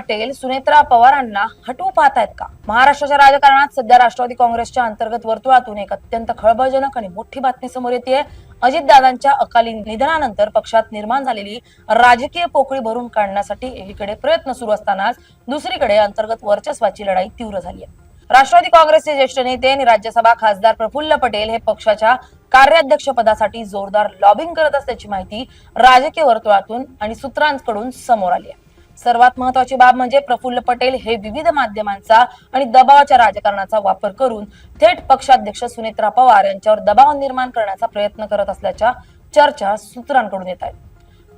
पटेल सुनेत्रा पवारांना हटवू पाहतायत का? महाराष्ट्राच्या राजकारणात सध्या राष्ट्रवादी काँग्रेसच्या अंतर्गत वर्तुळातून एक अत्यंत खळबळजनक आणि मोठी बातमी समोर येते। अजितदादांच्या अकाली निधनानंतर पक्षात निर्माण झालेली राजकीय पोकळी भरून काढण्यासाठी एकीकडे प्रयत्न सुरू असतानाच दुसरीकडे अंतर्गत वर्चस्वाची लढाई तीव्र झाली आहे। राष्ट्रवादी काँग्रेसचे ज्येष्ठ नेते आणि राज्यसभा खासदार प्रफुल्ल पटेल हे पक्षाच्या कार्याध्यक्ष पदासाठी जोरदार लॉबिंग करत असल्याची माहिती राजकीय वर्तुळातून आणि सूत्रांकडून समोर आली आहे। सर्वात महत्त्वाची बाब म्हणजे प्रफुल्ल पटेल हे विविध माध्यमांचा आणि दबावाच्या राजकारणाचा वापर करून थेट पक्षाध्यक्ष सुनेत्रा पवार यांच्यावर दबाव निर्माण करण्याचा प्रयत्न करत असल्याच्या चर्चा सूत्रांकडून येत आहेत।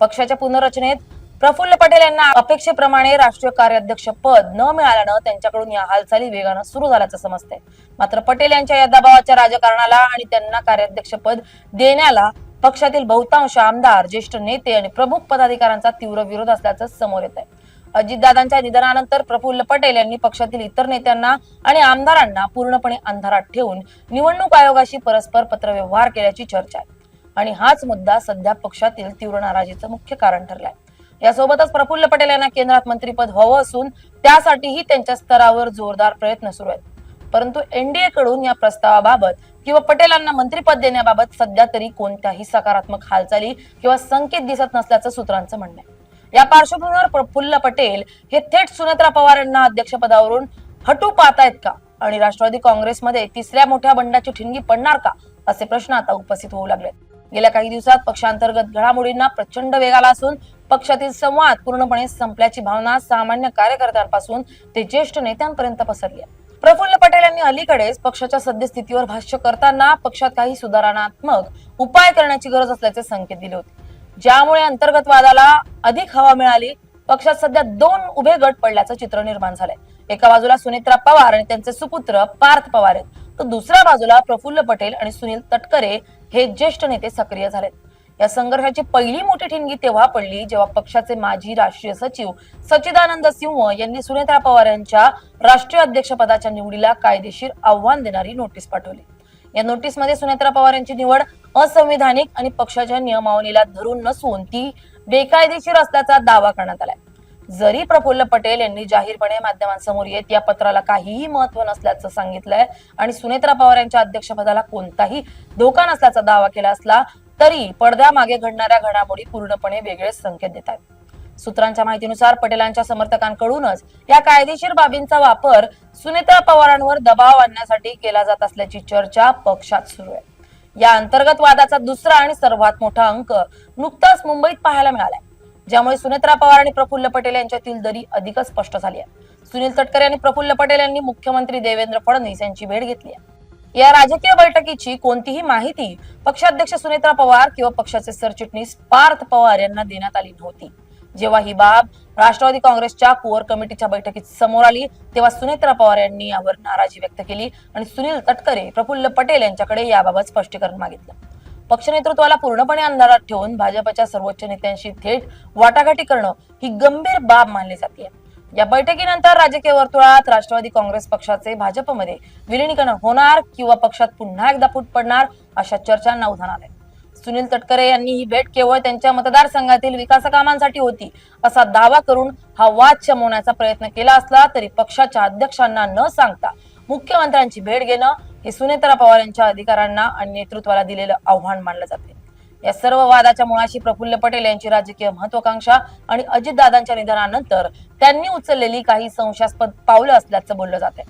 पक्षाच्या पुनर्रचनेत प्रफुल्ल पटेल यांना अपेक्षेप्रमाणे राष्ट्रीय कार्याध्यक्ष पद न मिळाल्यानं त्यांच्याकडून या हालचाली वेगानं सुरू झाल्याचं समजतंय। मात्र पटेल यांच्या या दबावाच्या राजकारणाला आणि त्यांना कार्याध्यक्ष पद देण्याला पक्षातील बहुतांश आमदार, ज्येष्ठ नेते आणि प्रमुख पदाधिकाऱ्यांचा तीव्र विरोध असल्याचं समोर येत आहे। अजितदादांच्या निधनानंतर प्रफुल्ल पटेल यांनी पक्षातील इतर नेत्यांना आणि आमदारांना पूर्णपणे अंधारात ठेवून निवडणूक आयोगाशी परस्पर पत्रव्यवहार केल्याची चर्चा आहे आणि हाच मुद्दा सध्या पक्षातील तीव्र नाराजीचं मुख्य कारण ठरलाय। यासोबतच प्रफुल्ल पटेल यांना केंद्रात मंत्रिपद हवं असून त्यासाठीही त्यांच्या स्तरावर जोरदार प्रयत्न सुरू आहेत। परंतु एनडीए कडून या प्रस्तावाबाबत किंवा पटेलांना मंत्रिपद देण्याबाबत सध्या तरी कोणत्याही सकारात्मक हालचाली किंवा संकेत दिसत नसल्याचं सूत्रांचं म्हणणं आहे। या पार्श्वभूमीवर प्रफुल्ल पटेल हे थेट सुनेत्रा पवार यांना अध्यक्षपदावरून हटू पाहतायत का आणि राष्ट्रवादी काँग्रेसमध्ये तिसऱ्या मोठ्या बंडाची ठिणगी पडणार का, असे प्रश्न आता उपस्थित होऊ लागले। गेल्या काही दिवसात पक्षांतर्गत घडामोडींना प्रचंड वेग आला असून पक्षातील संवाद पूर्णपणे संपल्याची भावना सामान्य कार्यकर्त्यांपासून ते ज्येष्ठ नेत्यांपर्यंत पसरली आहे। प्रफुल्ल पटेल यांनी अलीकडेच पक्षाच्या सद्यस्थितीवर भाष्य करताना पक्षात काही सुधारणात्मक उपाय करण्याची गरज असल्याचे संकेत दिले होते, ज्यामुळे अंतर्गत वादाला अधिक हवा मिळाली। पक्षात सध्या दोन उभे गट पडल्याचं चित्र निर्माण झालंय। एका बाजूला सुनेत्रा पवार आणि त्यांचे सुपुत्र पार्थ पवार आहेत, तर दुसऱ्या बाजूला प्रफुल्ल पटेल आणि सुनील तटकरे हे ज्येष्ठ नेते सक्रिय झालेत। या संघर्षाची पहिली मोठी ठिणगी तेव्हा पडली जेव्हा पक्षाचे माजी राष्ट्रीय सचिव सच्चिदानंद सिंह यांनी सुनेत्रा पवार यांच्या राष्ट्रीय अध्यक्षपदाच्या निवडीला कायदेशीर आव्हान देणारी नोटीस पाठवली। या नोटीसमध्ये सुनेत्रा पवार यांची निवड असंविधानिक आणि पक्षाच्या नियमावलीला धरून नसून ती बेकायदेशीर असल्याचा दावा करण्यात आलाय। जरी प्रफुल्ल पटेल यांनी जाहीरपणे माध्यमांसमोर येत या पत्राला काहीही महत्व नसल्याचं सांगितलंय आणि सुनेत्रा पवार यांच्या अध्यक्षपदाला कोणताही धोका नसल्याचा दावा केला असला तरी पडद्यामागे घडणाऱ्या घडामोडी पूर्णपणे वेगळे संकेत देत आहेत। सूत्रांच्या माहितीनुसार पटेलांच्या समर्थकांकडूनच या कायदेशीर बाबींचा वापर सुनेत्रा पवारांवर दबाव आणण्यासाठी केला जात असल्याची चर्चा पक्षात सुरू आहे। या अंतर्गत वादाचा दुसरा आणि सर्वात मोठा अंक नुकताच मुंबईत पाहायला मिळालाय, ज्यामुळे सुनेत्रा पवार आणि प्रफुल्ल पटेल यांच्यातील दरी अधिकच स्पष्ट झाली आहे। सुनील तटकरे आणि प्रफुल्ल पटेल यांनी मुख्यमंत्री देवेंद्र फडणवीस यांची भेट घेतली आहे। या राजकीय बैठकीची कोणतीही माहिती पक्षाध्यक्ष सुनेत्रा पवार किंवा पक्षाचे सरचिटणीस पार्थ पवार यांना देण्यात आली नव्हती। जेव्हा ही बाब राष्ट्रवादी काँग्रेसच्या कोअर कमिटीच्या बैठकीत समोर आली तेव्हा सुनेत्रा पवार यांनी यावर नाराजी व्यक्त केली आणि सुनील तटकरे, प्रफुल्ल पटेल यांच्याकडे याबाबत स्पष्टीकरण मागितलं। पक्ष नेतृत्वाला पूर्णपणे अंधारात ठेवून भाजपच्या सर्वोच्च नेत्यांशी थेट वाटाघाटी करणं ही गंभीर बाब मानली जाते। या बैठकीनंतर राजकीय वर्तुळात राष्ट्रवादी काँग्रेस पक्षाचे भाजपमध्ये विलीनीकरण होणार किंवा पक्षात पुन्हा एकदा फूट पडणार अशा चर्चांना उधाण आलंय। सुनील तटकरे यांनी ही भेट केवळ त्यांच्या मतदारसंघातील विकास कामांसाठी होती असा दावा करून हा वाद शमवण्याचा प्रयत्न केला असला तरी पक्षाच्या अध्यक्षांना न सांगता मुख्यमंत्र्यांची भेट घेणं हे सुनेत्रा पवार यांच्या अधिकाऱ्यांना आणि नेतृत्वाला दिलेलं आव्हान मानलं जाते। या सर्व वादाच्या मुळाशी प्रफुल्ल पटेल यांची राजकीय महत्वाकांक्षा आणि अजितदादांच्या निधनानंतर त्यांनी उचललेली काही संशयास्पद पावलं असल्याचं बोललं जाते।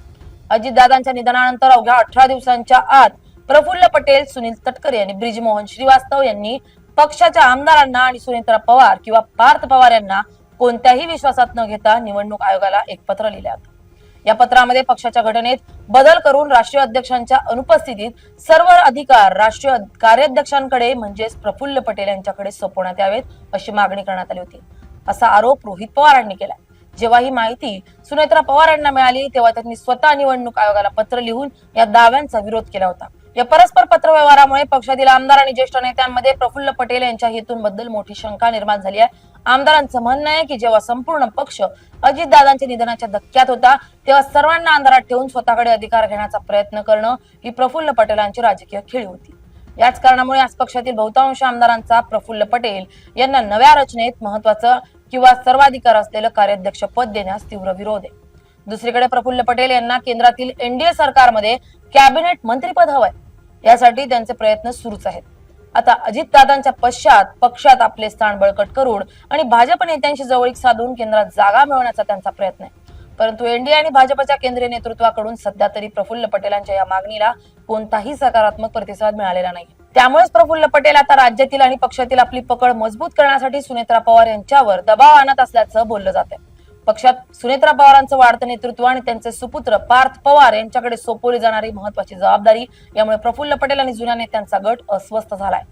अजितदादांच्या निधनानंतर अवघ्या 18 दिवसांच्या आत प्रफुल्ल पटेल, सुनील तटकरे आणि ब्रिजमोहन श्रीवास्तव यांनी पक्षाच्या आमदारांना आणि सुनेत्रा पवार किंवा पार्थ पवार यांना कोणत्याही विश्वासात न घेता निवडणूक आयोगाला एक पत्र लिहिलं होतं। या पत्रामध्ये पक्षाच्या घटनेत बदल करून राष्ट्रीय अध्यक्षांच्या अनुपस्थितीत सर्व अधिकार राष्ट्रीय कार्याध्यक्षांकडे म्हणजेच प्रफुल्ल पटेल यांच्याकडे सोपवण्यात यावेत अशी मागणी करण्यात आली होती, असा आरोप रोहित पवारांनी केला। जेव्हा ही माहिती सुनेत्रा पवार यांना मिळाली तेव्हा त्यांनी स्वतः निवडणूक आयोगाला पत्र लिहून या दाव्यांचा विरोध केला होता। या परस्पर पत्रव्यवहारामुळे पक्षातील आमदार आणि ज्येष्ठ नेत्यांमध्ये प्रफुल्ल पटेल यांच्या हेतूंबद्दल मोठी शंका निर्माण झाली आहे। आमदारांचं म्हणणं आहे की जेव्हा संपूर्ण पक्ष अजितदादांच्या निधनाच्या धक्क्यात होता तेव्हा सर्वांना अंधारात ठेवून स्वतःकडे अधिकार घेण्याचा प्रयत्न करणं ही प्रफुल्ल पटेलांची राजकीय खेळी होती। याच कारणामुळे आज पक्षातील बहुतांश आमदारांचा प्रफुल्ल पटेल यांना नव्या रचनेत महत्वाचं किंवा सर्वाधिकार असलेलं कार्याध्यक्ष पद देण्यास तीव्र विरोध आहे. दुसरीकडे प्रफुल्ल पटेल यांना केंद्रातील एनडीए सरकारमध्ये कॅबिनेट मंत्रीपद हवंय. यासाठी त्यांचे प्रयत्न सुरूच आहेत. आता अजितदादांच्या पश्चात पक्षात आपले स्थान बळकट करून आणि भाजप नेत्यांशी जवळीक साधून केंद्रात जागा मिळवण्याचा त्यांचा प्रयत्न आहे. परंतु एनडीए आणि भाजपच्या केंद्रीय नेतृत्वाकडून सध्या तरी प्रफुल्ल पटेलांच्या या मागणीला कोणताही सकारात्मक प्रतिसाद मिळालेला नाही. त्यामुळेच प्रफुल्ल पटेल आता राज्यातील आणि पक्षातील आपली पकड मजबूत करण्यासाठी सुनेत्रा पवार यांच्यावर दबाव आणत असल्याचं बोललं जात आहे. पक्षात सुनेत्रा पवारांचं वाढतं नेतृत्व आणि त्यांचे सुपुत्र पार्थ पवार यांच्याकडे सोपवली जाणारी महत्वाची जबाबदारी यामुळे प्रफुल्ल पटेल आणि जुन्या नेत्यांचा गट अस्वस्थ झालाय.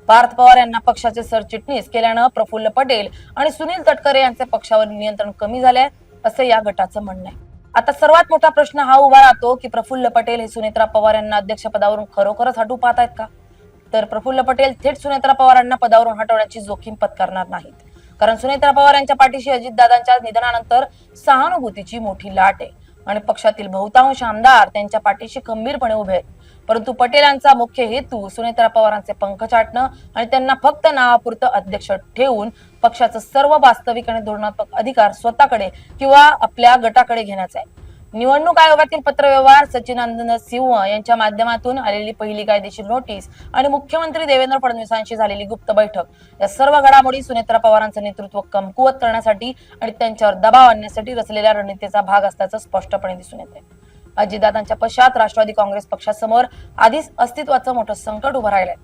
पार्थ पवार यांना पक्षाचे सरचिटणीस केल्यानं प्रफुल्ल पटेल आणि सुनील तटकरे यांचे पक्षावर नियंत्रण कमी झाले असे या गटाचं म्हणणं आहे. आता सर्वात मोठा प्रश्न हा उभा राहतो की प्रफुल्ल पटेल हे सुनेत्रा पवार यांना अध्यक्षपदावरून खरोखरच हटू पाहतायत का? तर प्रफुल्ल पटेल थेट सुनेत्रा पवारांना पदावरून हटवण्याची जोखीम पत्करणार नाहीत. कारण सुनेत्रा पवार यांच्या पाठीशी अजितदादांच्या निधनानंतर सहानुभूतीची मोठी लाट आहे आणि पक्षातील बहुतांश आमदार त्यांच्या पाठीशी खंबीरपणे उभे आहेत. परंतु पटेलांचा मुख्य हेतू सुनेत्रा पवारांचे पंख चाटणं आणि त्यांना फक्त नावापुरतं अध्यक्ष ठेवून पक्षाचं सर्व वास्तविक आणि धोरणात्मक अधिकार स्वतःकडे किंवा आपल्या गटाकडे घेण्याचा आहे. निवडणूक आयोगातील पत्रव्यवहार, सच्चिदानंद सिंह यांच्या माध्यमातून आलेली पहिली कायदेशीर नोटीस आणि मुख्यमंत्री देवेंद्र फडणवीसांशी झालेली गुप्त बैठक या सर्व घडामोडी सुनेत्रा पवारांचं नेतृत्व कमकुवत करण्यासाठी आणि त्यांच्यावर दबाव आणण्यासाठी रचलेल्या रणनीतीचा भाग असल्याचं स्पष्टपणे दिसून येते. अजितदादांच्या पश्चात राष्ट्रवादी काँग्रेस पक्षासमोर आधीच अस्तित्वाचं मोठं संकट उभं राहिलंय.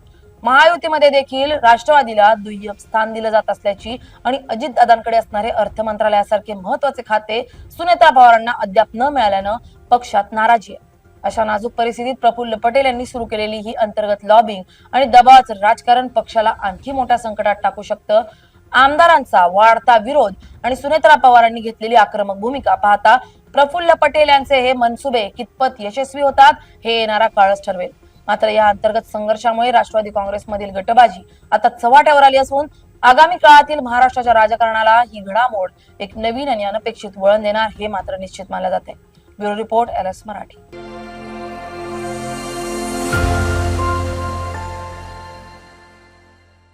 महायुतीमध्ये देखील राष्ट्रवादीला दुय्यम स्थान दिलं जात असल्याची आणि अजितदादांकडे असणारे अर्थ मंत्रालयासारखे महत्वाचे खाते सुनेत्रा पवारांना अद्याप न मिळाल्यानं पक्षात नाराजी आहे. अशा नाजूक परिस्थितीत प्रफुल्ल पटेल यांनी सुरू केलेली ही अंतर्गत लॉबिंग आणि दबावाचं राजकारण पक्षाला आणखी मोठ्या संकटात टाकू शकतं. आमदारांचा वाढता विरोध आणि सुनेत्रा पवारांनी घेतलेली आक्रमक भूमिका पाहता प्रफुल्ल पटेल यांचे हे मनसुबे कितपत यशस्वी होतात हे येणारा काळच ठरवेल. मात्र या अंतर्गत संघर्षामुळे राष्ट्रवादी काँग्रेसमधील गटबाजी आता चव्हाट्यावर आली असून आगामी काळातील महाराष्ट्राच्या राजकारणाला ही घडामोड एक नवीन आणि अनपेक्षित वळण देणार हे मात्र निश्चित मानले जाते. Bureau report LS Marathi.